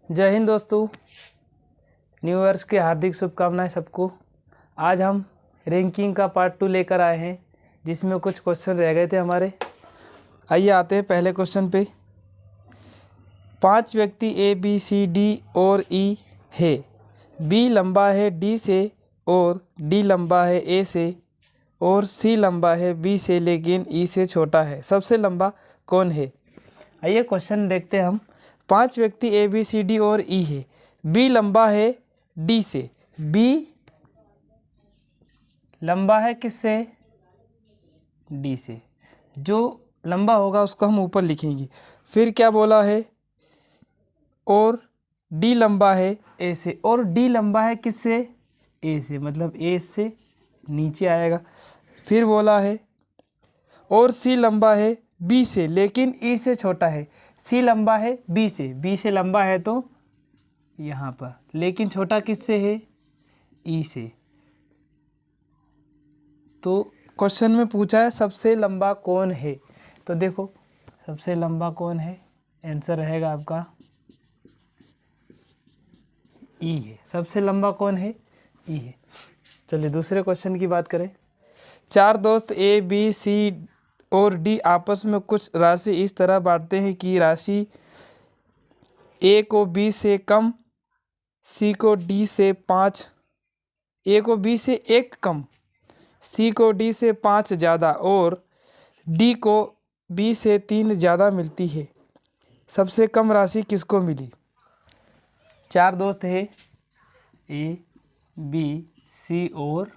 जय हिंद दोस्तों, new years की हार्दिक शुभकामनाएं सबको। आज हम रैंकिंग का पार्ट 2 लेकर आए हैं, जिसमें कुछ क्वेश्चन रह गए थे हमारे। आइए आते हैं पहले क्वेश्चन पे। 5 व्यक्ति ए बी सी डी और ई है। बी लंबा है डी से और डी लंबा है ए से और सी लंबा है बी से लेकिन ई से छोटा है। सबसे लंबा कौन है? आइए क्वेश्चन देखते हैं हम। 5 व्यक्ति ए बी सी डी और ई है। बी लंबा है डी से। बी लंबा है किससे? डी से। जो लंबा होगा उसको हम ऊपर लिखेंगे। फिर क्या बोला है? और डी लंबा है ए से। और डी लंबा है किससे? ए से, मतलब ए से नीचे आएगा। फिर बोला है और सी लंबा है बी से लेकिन ई से छोटा है। सी लंबा है बी से लंबा है तो यहाँ पर, लेकिन छोटा किससे है? ई से। तो क्वेश्चन में पूछा है सबसे लंबा कौन है। तो देखो सबसे लंबा कौन है, आंसर रहेगा आपका ई है। सबसे लंबा कौन है? ई है। चलिए दूसरे क्वेश्चन की बात करें। 4 दोस्त ए बी सी और डी आपस में कुछ राशि इस तरह बांटते हैं कि राशि ए को बी से कम, सी को डी से 5, ए को बी से 1 कम, सी को डी से 5 ज़्यादा और डी को बी से 3 ज़्यादा मिलती है। सबसे कम राशि किसको मिली? 4 दोस्त है ए बी सी और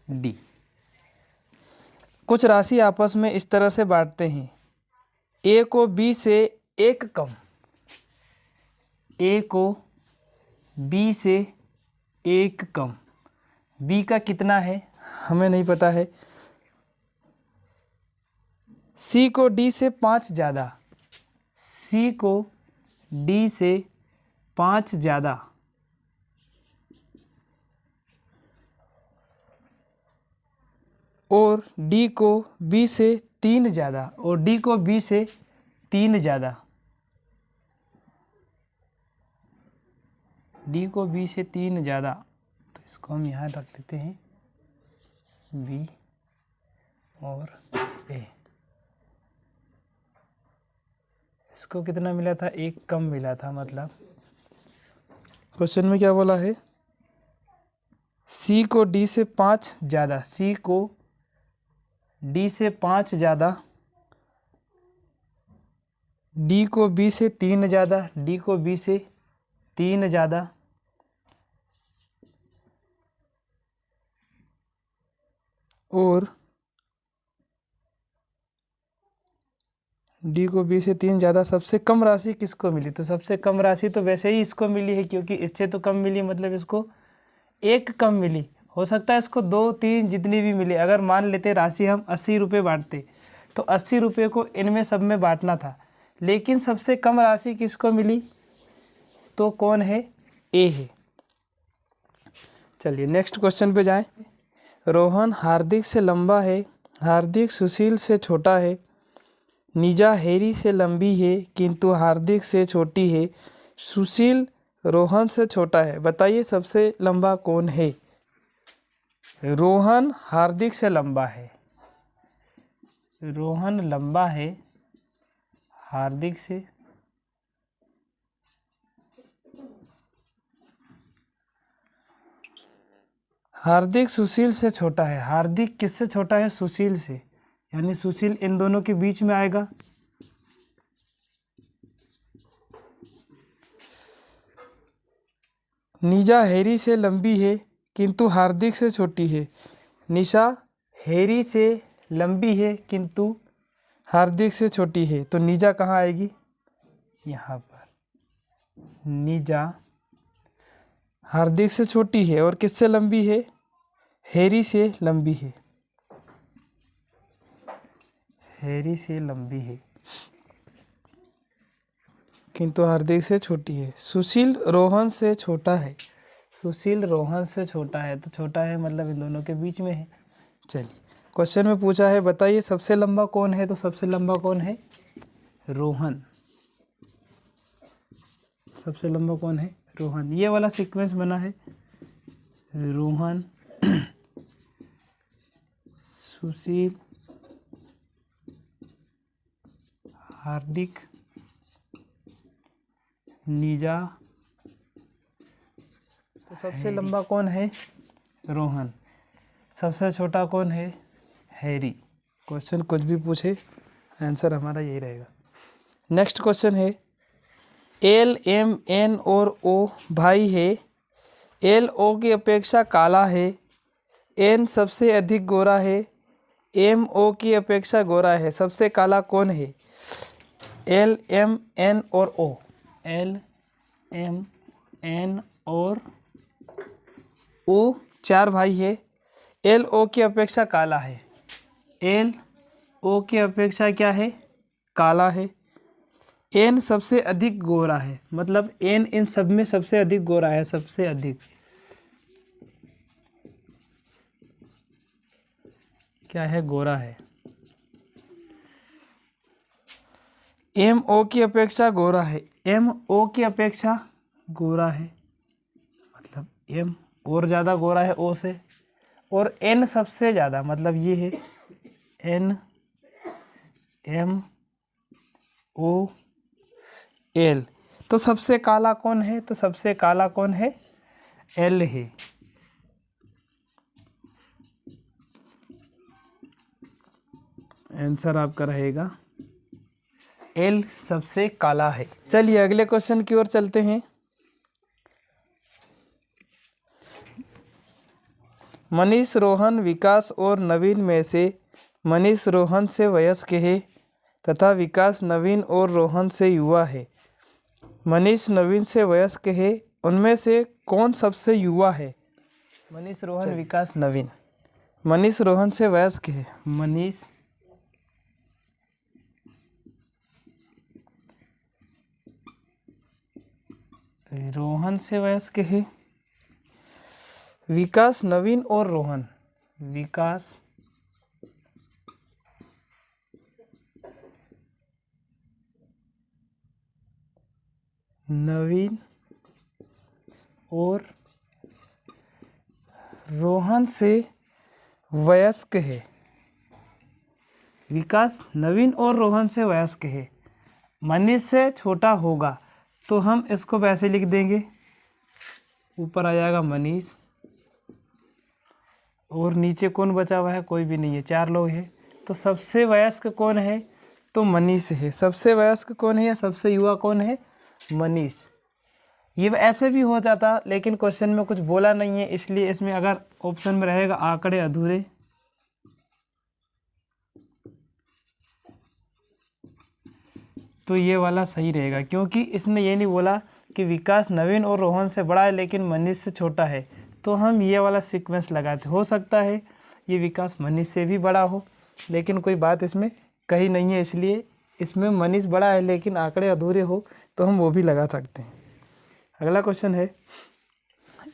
डी। कुछ राशि आपस में इस तरह से बांटते हैं। ए को बी से 1 कम, ए को बी से 1 कम। बी का कितना है हमें नहीं पता है। सी को डी से 5 ज़्यादा, सी को डी से 5 ज़्यादा और डी को बी से 3 ज़्यादा, और डी को बी से 3 ज़्यादा, डी को बी से 3 ज़्यादा। तो इसको हम यहाँ रख लेते हैं बी और ए। इसको कितना मिला था? 1 कम मिला था। मतलब क्वेश्चन में क्या बोला है? सी को डी से 5 ज़्यादा, सी को डी से 5 ज़्यादा, डी को बी से 3 ज़्यादा, डी को बी से 3 ज़्यादा और डी को बी से 3 ज़्यादा। सबसे कम राशि किसको मिली? तो सबसे कम राशि तो वैसे ही इसको मिली है, क्योंकि इससे तो कम मिली, मतलब इसको 1 कम मिली। हो सकता है इसको 2 3 जितनी भी मिले। अगर मान लेते राशि हम 80 रुपये बांटते तो 80 रुपये को इनमें सब में बांटना था, लेकिन सबसे कम राशि किसको मिली? तो कौन है? ए है। चलिए नेक्स्ट क्वेश्चन पे जाएं। रोहन हार्दिक से लंबा है, हार्दिक सुशील से छोटा है, नीजा हैरी से लंबी है किंतु हार्दिक से छोटी है, सुशील रोहन से छोटा है। बताइए सबसे लंबा कौन है? रोहन हार्दिक से लंबा है, रोहन लंबा है हार्दिक से, हार्दिक सुशील से छोटा है। हार्दिक किससे छोटा है? सुशील से, यानी सुशील इन दोनों के बीच में आएगा। निशा हैरी से लंबी है किंतु हार्दिक से छोटी है। निशा हैरी से लंबी है किंतु हार्दिक से छोटी है। तो निशा कहाँ आएगी? यहाँ पर। निशा हार्दिक से छोटी है और किससे लंबी है? हैरी से लंबी है, हैरी से लंबी है किंतु हार्दिक से छोटी है। सुशील रोहन से छोटा है, सुशील रोहन से छोटा है, तो छोटा है मतलब इन दोनों के बीच में है। चलिए क्वेश्चन में पूछा है बताइए सबसे लंबा कौन है? तो सबसे लंबा कौन है? रोहन। सबसे लंबा कौन है? रोहन। ये वाला सीक्वेंस बना है, रोहन, सुशील, हार्दिक, नीजा। तो सबसे लंबा कौन है? रोहन। सबसे छोटा कौन है? हैरी। क्वेश्चन कुछ भी पूछे आंसर हमारा यही रहेगा। नेक्स्ट क्वेश्चन है, एल, एम, एन और ओ भाई है। एल ओ की अपेक्षा काला है, एन सबसे अधिक गोरा है, एम ओ की अपेक्षा गोरा है, सबसे काला कौन है? एल, एम, एन और ओ। एल, एम, एन और ओ, चार भाई है। एल ओ की अपेक्षा काला है, एल ओ की अपेक्षा क्या है? काला है। एन सबसे अधिक गोरा है, मतलब एन इन सब में सबसे अधिक गोरा है, सबसे अधिक क्या है? गोरा है। एम ओ की अपेक्षा गोरा है, एम ओ की अपेक्षा गोरा है, मतलब एम और ज़्यादा गोरा है ओ से, और एन सबसे ज़्यादा, मतलब ये है एन, एम, ओ, एल। तो सबसे काला कौन है? तो सबसे काला कौन है? एल है। आंसर आपका रहेगा एल सबसे काला है। चलिए अगले क्वेश्चन की ओर चलते हैं। मनीष, रोहन, विकास और नवीन में से मनीष रोहन से वयस्क है तथा विकास नवीन और रोहन से युवा है। मनीष नवीन से वयस्क है, उनमें से कौन सबसे युवा है? मनीष, रोहन, विकास, नवीन। मनीष रोहन से वयस्क है, मनीष रोहन से वयस्क है। विकास, नवीन और रोहन, विकास, नवीन और रोहन से वयस्क है। विकास नवीन और रोहन से वयस्क है, मनीष से छोटा होगा, तो हम इसको वैसे लिख देंगे, ऊपर आ जाएगा मनीष और नीचे कौन बचा हुआ है? कोई भी नहीं है, चार लोग हैं। तो सबसे वयस्क कौन है? तो मनीष है। सबसे वयस्क कौन है या सबसे युवा कौन है? मनीष। ये ऐसे भी हो जाता, लेकिन क्वेश्चन में कुछ बोला नहीं है, इसलिए इसमें अगर ऑप्शन में रहेगा आंकड़े अधूरे, तो ये वाला सही रहेगा, क्योंकि इसने ये नहीं बोला कि विकास नवीन और रोहन से बड़ा है लेकिन मनीष से छोटा है, तो हम ये वाला सीक्वेंस लगाते। हो सकता है ये विकास मनीष से भी बड़ा हो, लेकिन कोई बात इसमें कही नहीं है, इसलिए इसमें मनीष बड़ा है लेकिन आंकड़े अधूरे हो तो हम वो भी लगा सकते हैं। अगला क्वेश्चन है,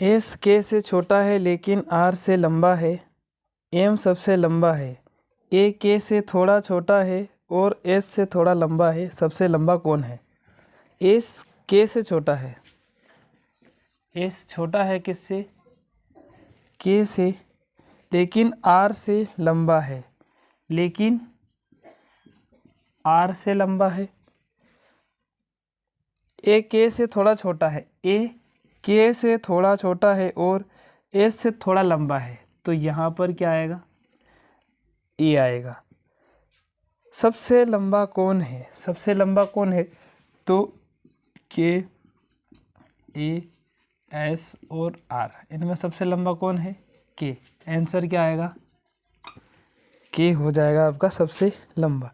एस के से छोटा है लेकिन आर से लंबा है, एम सबसे लंबा है, ए के से थोड़ा छोटा है और एस से थोड़ा लंबा है, सबसे लंबा कौन है? एस के से छोटा है, एस छोटा है किससे? के से, लेकिन आर से लंबा है, लेकिन आर से लंबा है। ए के से थोड़ा छोटा है, ए के से थोड़ा छोटा है और एस से थोड़ा लंबा है, तो यहाँ पर क्या आएगा? ए आएगा। सबसे लंबा कौन है? सबसे लंबा कौन है? तो के, ए, एस और आर, इनमें सबसे लंबा कौन है? के। आंसर क्या आएगा? के हो जाएगा आपका सबसे लंबा।